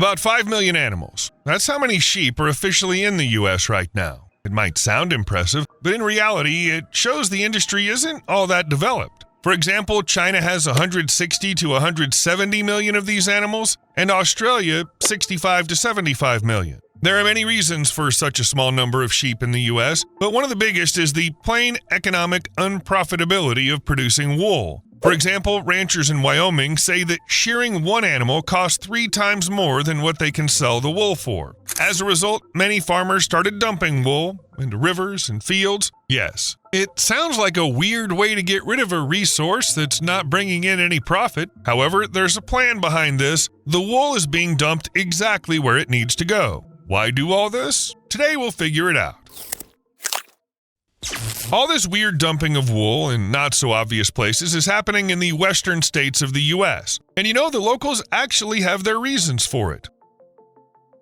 About 5 million animals. That's how many sheep are officially in the U.S. right now. It might sound impressive, but in reality, it shows the industry isn't all that developed. For example, China has 160 to 170 million of these animals, and Australia 65 to 75 million. There are many reasons for such a small number of sheep in the U.S., but one of the biggest is the plain economic unprofitability of producing wool. For example, ranchers in Wyoming say that shearing one animal costs 3 times more than what they can sell the wool for. As a result, many farmers started dumping wool into rivers and fields. Yes, it sounds like a weird way to get rid of a resource that's not bringing in any profit. However, there's a plan behind this. The wool is being dumped exactly where it needs to go. Why do all this? Today we'll figure it out. All this weird dumping of wool in not-so-obvious places is happening in the western states of the U.S. And you know, the locals actually have their reasons for it.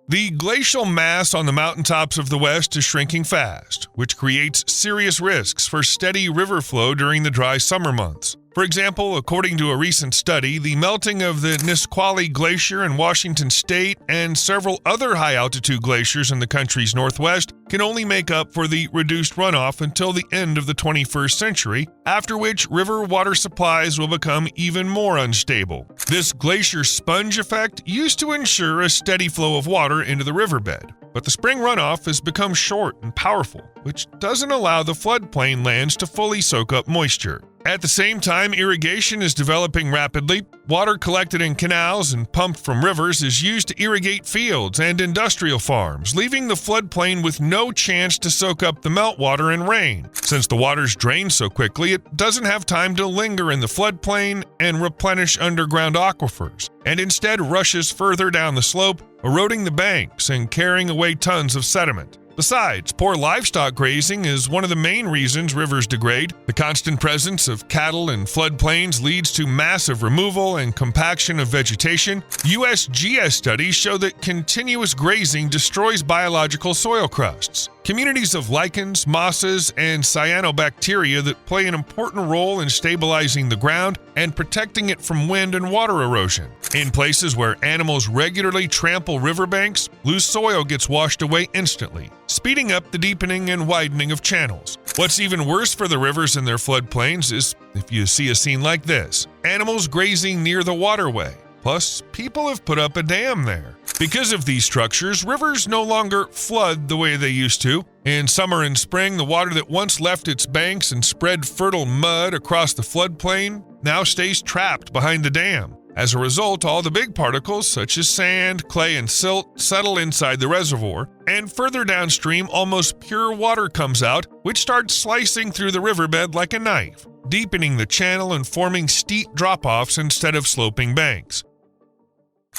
The glacial mass on the mountaintops of the West is shrinking fast, which creates serious risks for steady river flow during the dry summer months. For example, according to a recent study, the melting of the Nisqually Glacier in Washington state and several other high-altitude glaciers in the country's northwest can only make up for the reduced runoff until the end of the 21st century, after which river water supplies will become even more unstable. This glacier sponge effect used to ensure a steady flow of water into the riverbed, but the spring runoff has become short and powerful, which doesn't allow the floodplain lands to fully soak up moisture. At the same time, irrigation is developing rapidly. Water collected in canals and pumped from rivers is used to irrigate fields and industrial farms, leaving the floodplain with no chance to soak up the meltwater and rain. Since the waters drain so quickly, it doesn't have time to linger in the floodplain and replenish underground aquifers, and instead rushes further down the slope, eroding the banks and carrying away tons of sediment. Besides, poor livestock grazing is one of the main reasons rivers degrade. The constant presence of cattle in floodplains leads to massive removal and compaction of vegetation. USGS studies show that continuous grazing destroys biological soil crusts, communities of lichens, mosses, and cyanobacteria that play an important role in stabilizing the ground and protecting it from wind and water erosion. In places where animals regularly trample riverbanks, loose soil gets washed away instantly, speeding up the deepening and widening of channels. What's even worse for the rivers and their floodplains is if you see a scene like this: animals grazing near the waterway. Plus, people have put up a dam there. Because of these structures, rivers no longer flood the way they used to. In summer and spring, the water that once left its banks and spread fertile mud across the floodplain now stays trapped behind the dam. As a result, all the big particles, such as sand, clay, and silt, settle inside the reservoir, and further downstream, almost pure water comes out, which starts slicing through the riverbed like a knife, deepening the channel and forming steep drop-offs instead of sloping banks.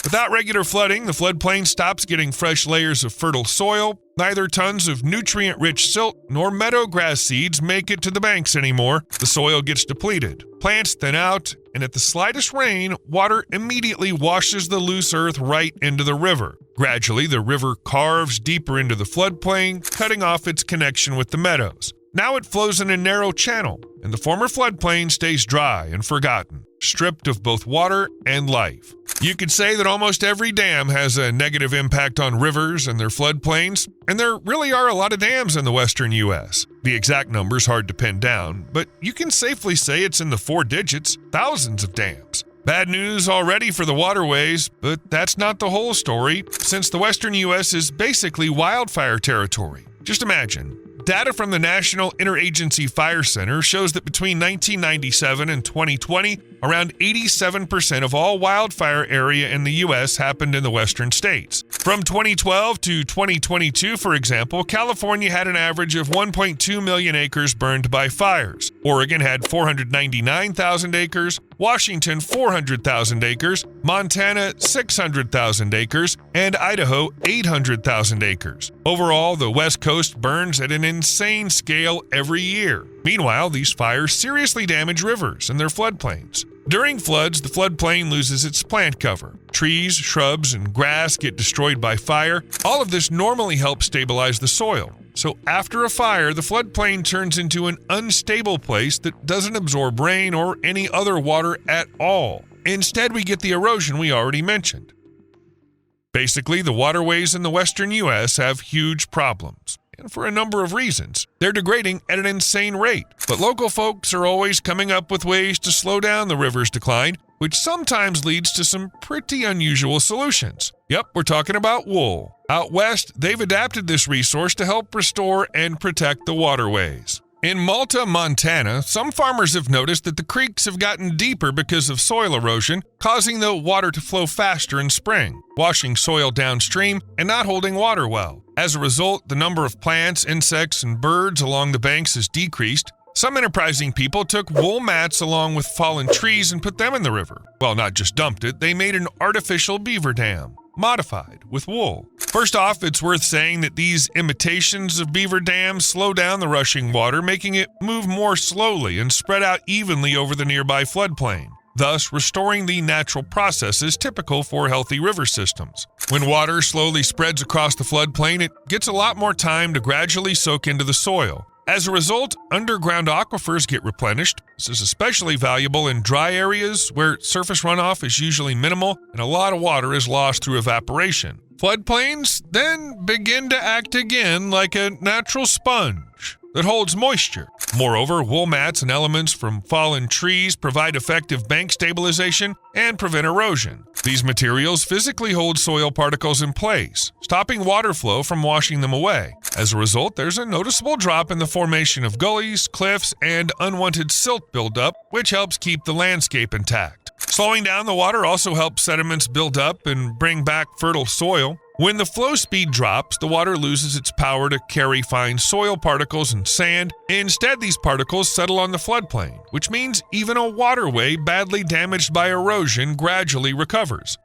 Without regular flooding, the floodplain stops getting fresh layers of fertile soil. Neither tons of nutrient-rich silt nor meadow grass seeds make it to the banks anymore. The soil gets depleted, plants thin out, and at the slightest rain, water immediately washes the loose earth right into the river. Gradually, the river carves deeper into the floodplain, cutting off its connection with the meadows. Now it flows in a narrow channel, and the former floodplain stays dry and forgotten, stripped of both water and life. You could say that almost every dam has a negative impact on rivers and their floodplains, and there really are a lot of dams in the western U.S. The exact number's hard to pin down, but you can safely say it's in the 4 digits, thousands of dams. Bad news already for the waterways, but that's not the whole story, since the western U.S. is basically wildfire territory. Just imagine. Data from the National Interagency Fire Center shows that between 1997 and 2020, around 87% of all wildfire area in the U.S. happened in the western states. From 2012 to 2022, for example, California had an average of 1.2 million acres burned by fires. Oregon had 499,000 acres, Washington 400,000 acres, Montana 600,000 acres, and Idaho 800,000 acres. Overall, the West Coast burns at an insane scale every year. Meanwhile, these fires seriously damage rivers and their floodplains. During floods, the floodplain loses its plant cover. Trees, shrubs, and grass get destroyed by fire. All of this normally helps stabilize the soil. So after a fire, the floodplain turns into an unstable place that doesn't absorb rain or any other water at all. Instead, we get the erosion we already mentioned. Basically, the waterways in the western U.S. have huge problems, and for a number of reasons. They're degrading at an insane rate, but local folks are always coming up with ways to slow down the river's decline, which sometimes leads to some pretty unusual solutions. Yep, we're talking about wool. Out west, they've adapted this resource to help restore and protect the waterways. In Malta, Montana, some farmers have noticed that the creeks have gotten deeper because of soil erosion, causing the water to flow faster in spring, washing soil downstream and not holding water well. As a result, the number of plants, insects, and birds along the banks has decreased. Some enterprising people took wool mats along with fallen trees and put them in the river. Well, not just dumped it, they made an artificial beaver dam, modified with wool. First off, it's worth saying that these imitations of beaver dams slow down the rushing water, making it move more slowly and spread out evenly over the nearby floodplain, thus restoring the natural processes typical for healthy river systems. When water slowly spreads across the floodplain, it gets a lot more time to gradually soak into the soil. As a result, underground aquifers get replenished. This is especially valuable in dry areas where surface runoff is usually minimal and a lot of water is lost through evaporation. Floodplains then begin to act again like a natural sponge that holds moisture. Moreover, wool mats and elements from fallen trees provide effective bank stabilization and prevent erosion. These materials physically hold soil particles in place, stopping water flow from washing them away. As a result, there's a noticeable drop in the formation of gullies, cliffs, and unwanted silt buildup, which helps keep the landscape intact. Slowing down the water also helps sediments build up and bring back fertile soil. When the flow speed drops, the water loses its power to carry fine soil particles and sand. Instead, these particles settle on the floodplain, which means even a waterway badly damaged by erosion gradually recovers.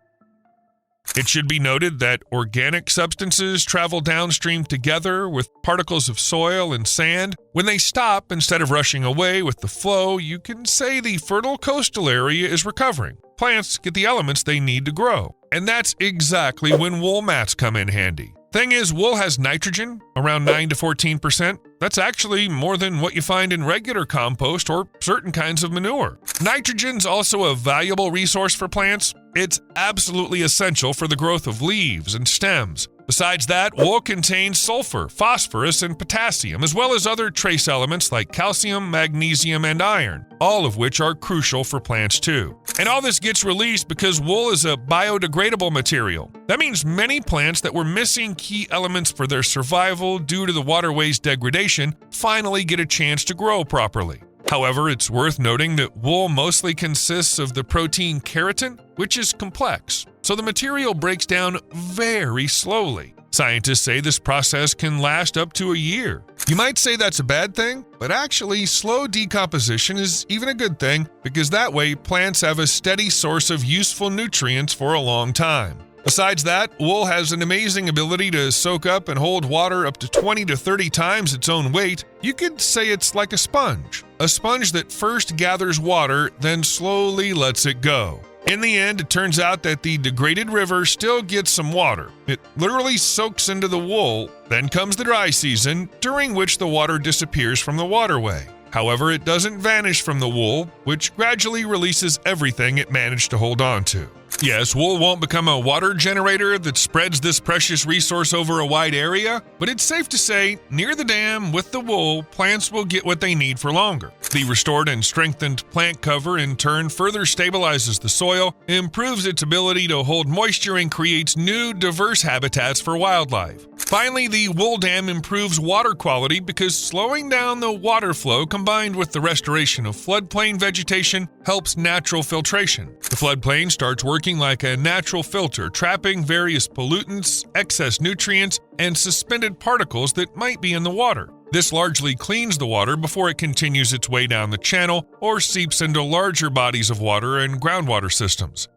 It should be noted that organic substances travel downstream together with particles of soil and sand. When they stop, instead of rushing away with the flow, you can say the fertile coastal area is recovering. Plants get the elements they need to grow. And that's exactly when wool mats come in handy. Thing is, wool has nitrogen, around 9 to 14%. That's actually more than what you find in regular compost or certain kinds of manure. Nitrogen's also a valuable resource for plants. It's absolutely essential for the growth of leaves and stems. Besides that, wool contains sulfur, phosphorus, and potassium, as well as other trace elements like calcium, magnesium, and iron, all of which are crucial for plants too. And all this gets released because wool is a biodegradable material. That means many plants that were missing key elements for their survival due to the waterway's degradation finally get a chance to grow properly. However, it's worth noting that wool mostly consists of the protein keratin, which is complex, so the material breaks down very slowly. Scientists say this process can last up to a year. You might say that's a bad thing, but actually slow decomposition is even a good thing because that way plants have a steady source of useful nutrients for a long time. Besides that, wool has an amazing ability to soak up and hold water up to 20 to 30 times its own weight. You could say it's like a sponge that first gathers water, then slowly lets it go. In the end, it turns out that the degraded river still gets some water. It literally soaks into the wool. Then comes the dry season, during which the water disappears from the waterway. However, it doesn't vanish from the wool, which gradually releases everything it managed to hold on to. Yes, wool won't become a water generator that spreads this precious resource over a wide area, but it's safe to say, near the dam with the wool, plants will get what they need for longer. The restored and strengthened plant cover in turn further stabilizes the soil, improves its ability to hold moisture, and creates new, diverse habitats for wildlife. Finally, the wool dam improves water quality because slowing down the water flow combined with the restoration of floodplain vegetation helps natural filtration. The floodplain starts working like a natural filter, trapping various pollutants, excess nutrients, and suspended particles that might be in the water. This largely cleans the water before it continues its way down the channel or seeps into larger bodies of water and groundwater systems.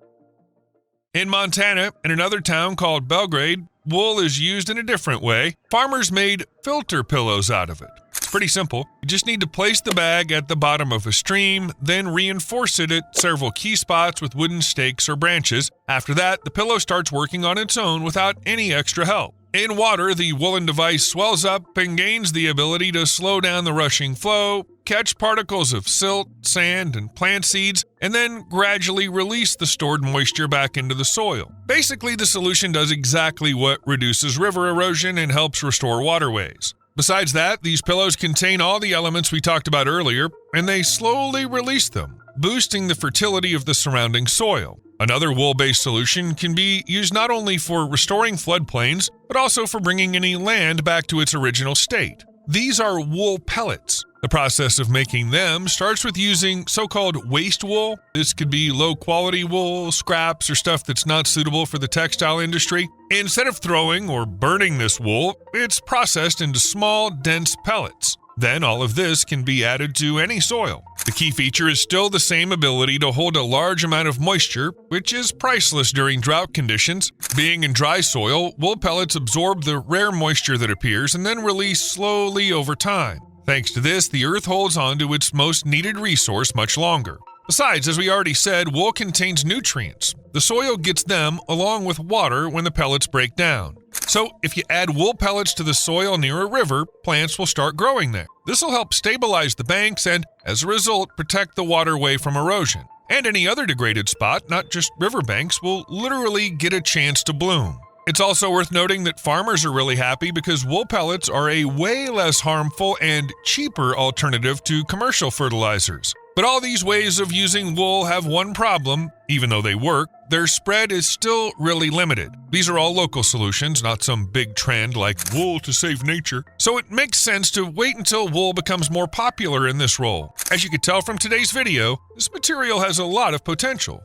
In Montana, in another town called Belgrade, wool is used in a different way. Farmers made filter pillows out of it. It's pretty simple. You just need to place the bag at the bottom of a stream, then reinforce it at several key spots with wooden stakes or branches. After that, the pillow starts working on its own without any extra help. In water, the woolen device swells up and gains the ability to slow down the rushing flow, catch particles of silt, sand, and plant seeds, and then gradually release the stored moisture back into the soil. Basically, the solution does exactly what reduces river erosion and helps restore waterways. Besides that, these pillows contain all the elements we talked about earlier, and they slowly release them, boosting the fertility of the surrounding soil. Another wool-based solution can be used not only for restoring floodplains, but also for bringing any land back to its original state. These are wool pellets. The process of making them starts with using so-called waste wool. This could be low-quality wool, scraps, or stuff that's not suitable for the textile industry. Instead of throwing or burning this wool, it's processed into small, dense pellets. Then all of this can be added to any soil. The key feature is still the same ability to hold a large amount of moisture, which is priceless during drought conditions. Being in dry soil, wool pellets absorb the rare moisture that appears and then release slowly over time. Thanks to this, the earth holds on to its most needed resource much longer. Besides, as we already said, wool contains nutrients. The soil gets them along with water when the pellets break down. So if you add wool pellets to the soil near a river, plants will start growing there. This will help stabilize the banks and, as a result, protect the waterway from erosion. And any other degraded spot, not just riverbanks, will literally get a chance to bloom. It's also worth noting that farmers are really happy because wool pellets are a way less harmful and cheaper alternative to commercial fertilizers. But all these ways of using wool have one problem. Even though they work, their spread is still really limited. These are all local solutions, not some big trend like wool to save nature. So it makes sense to wait until wool becomes more popular in this role. As you could tell from today's video, this material has a lot of potential.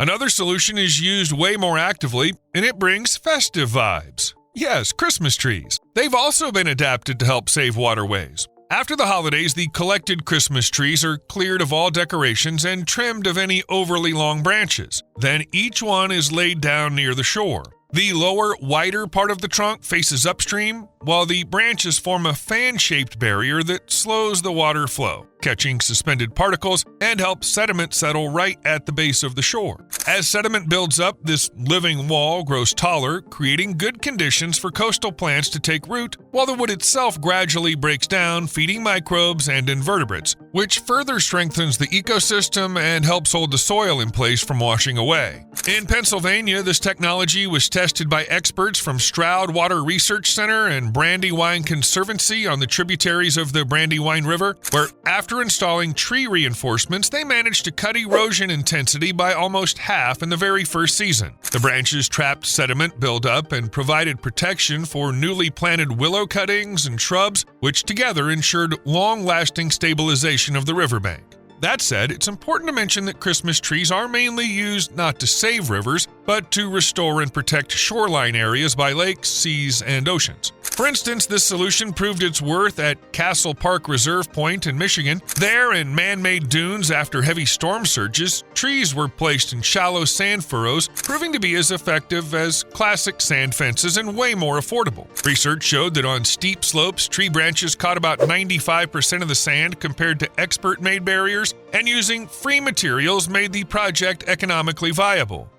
Another solution is used way more actively, and it brings festive vibes. Yes, Christmas trees. They've also been adapted to help save waterways. After the holidays, the collected Christmas trees are cleared of all decorations and trimmed of any overly long branches. Then each one is laid down near the shore. The lower, wider part of the trunk faces upstream, while the branches form a fan-shaped barrier that slows the water flow, catching suspended particles and helps sediment settle right at the base of the shore. As sediment builds up, this living wall grows taller, creating good conditions for coastal plants to take root, while the wood itself gradually breaks down, feeding microbes and invertebrates, which further strengthens the ecosystem and helps hold the soil in place from washing away. In Pennsylvania, this technology was tested by experts from Stroud Water Research Center and Brandywine Conservancy on the tributaries of the Brandywine River, where after installing tree reinforcements, they managed to cut erosion intensity by almost half in the very first season. The branches trapped sediment buildup and provided protection for newly planted willow cuttings and shrubs, which together ensured long-lasting stabilization of the riverbank. That said, it's important to mention that Christmas trees are mainly used not to save rivers, but to restore and protect shoreline areas by lakes, seas, and oceans. For instance, this solution proved its worth at Castle Park Reserve Point in Michigan. There, in man-made dunes after heavy storm surges, trees were placed in shallow sand furrows, proving to be as effective as classic sand fences and way more affordable. Research showed that on steep slopes, tree branches caught about 95% of the sand compared to expert-made barriers, and using free materials made the project economically viable.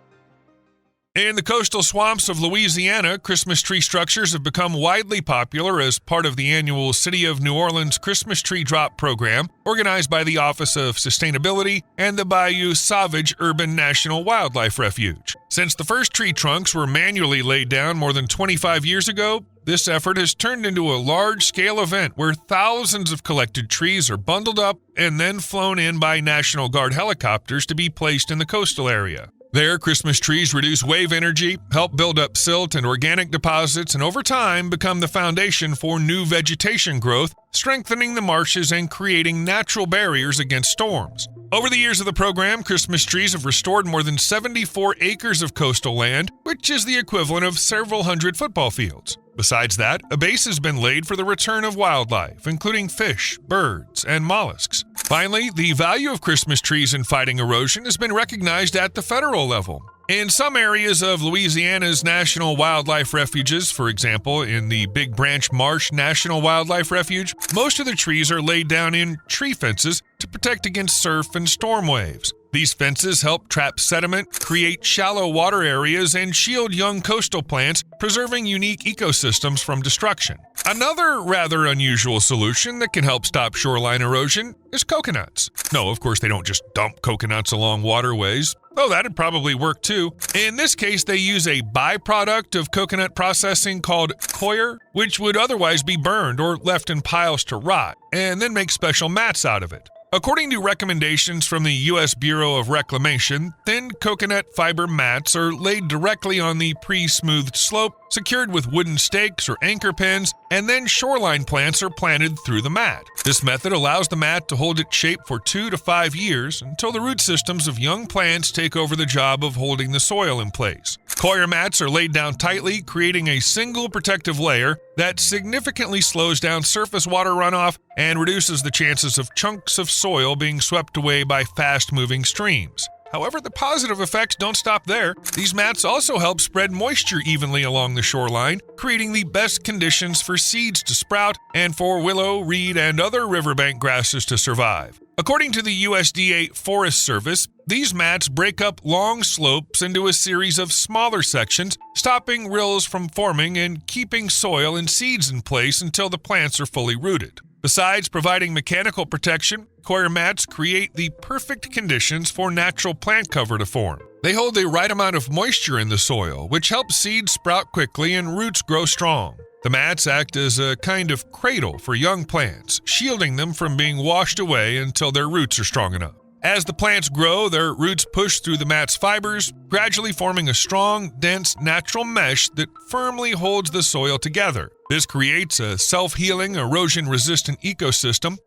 In the coastal swamps of Louisiana, Christmas tree structures have become widely popular as part of the annual City of New Orleans Christmas Tree Drop program, organized by the Office of Sustainability and the Bayou Savage Urban National Wildlife Refuge. Since the first tree trunks were manually laid down more than 25 years ago, this effort has turned into a large-scale event where thousands of collected trees are bundled up and then flown in by National Guard helicopters to be placed in the coastal area. There, Christmas trees reduce wave energy, help build up silt and organic deposits, and over time become the foundation for new vegetation growth, strengthening the marshes and creating natural barriers against storms. Over the years of the program, Christmas trees have restored more than 74 acres of coastal land, which is the equivalent of several hundred football fields. Besides that, a base has been laid for the return of wildlife, including fish, birds, and mollusks. Finally, the value of Christmas trees in fighting erosion has been recognized at the federal level. In some areas of Louisiana's national wildlife refuges, for example, in the Big Branch Marsh National Wildlife Refuge, most of the trees are laid down in tree fences to protect against surf and storm waves. These fences help trap sediment, create shallow water areas, and shield young coastal plants, preserving unique ecosystems from destruction. Another rather unusual solution that can help stop shoreline erosion is coconuts. No, of course, they don't just dump coconuts along waterways, though that'd probably work too. In this case, they use a byproduct of coconut processing called coir, which would otherwise be burned or left in piles to rot, and then make special mats out of it. According to recommendations from the U.S. Bureau of Reclamation, thin coconut fiber mats are laid directly on the pre-smoothed slope, secured with wooden stakes or anchor pins, and then shoreline plants are planted through the mat. This method allows the mat to hold its shape for 2 to 5 years until the root systems of young plants take over the job of holding the soil in place. Coir mats are laid down tightly, creating a single protective layer that significantly slows down surface water runoff and reduces the chances of chunks of soil being swept away by fast-moving streams. However, the positive effects don't stop there. These mats also help spread moisture evenly along the shoreline, creating the best conditions for seeds to sprout and for willow, reed, and other riverbank grasses to survive. According to the USDA Forest Service, these mats break up long slopes into a series of smaller sections, stopping rills from forming and keeping soil and seeds in place until the plants are fully rooted. Besides providing mechanical protection, coir mats create the perfect conditions for natural plant cover to form. They hold the right amount of moisture in the soil, which helps seeds sprout quickly and roots grow strong. The mats act as a kind of cradle for young plants, shielding them from being washed away until their roots are strong enough. As the plants grow, their roots push through the mat's fibers, gradually forming a strong, dense, natural mesh that firmly holds the soil together. This creates a self-healing, erosion-resistant ecosystem.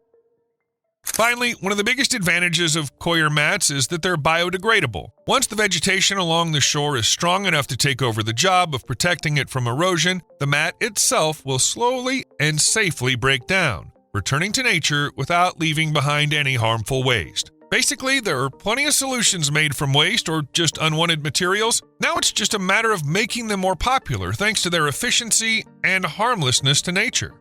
Finally, one of the biggest advantages of coir mats is that they're biodegradable. Once the vegetation along the shore is strong enough to take over the job of protecting it from erosion, the mat itself will slowly and safely break down, returning to nature without leaving behind any harmful waste. Basically, there are plenty of solutions made from waste or just unwanted materials. Now it's just a matter of making them more popular thanks to their efficiency and harmlessness to nature.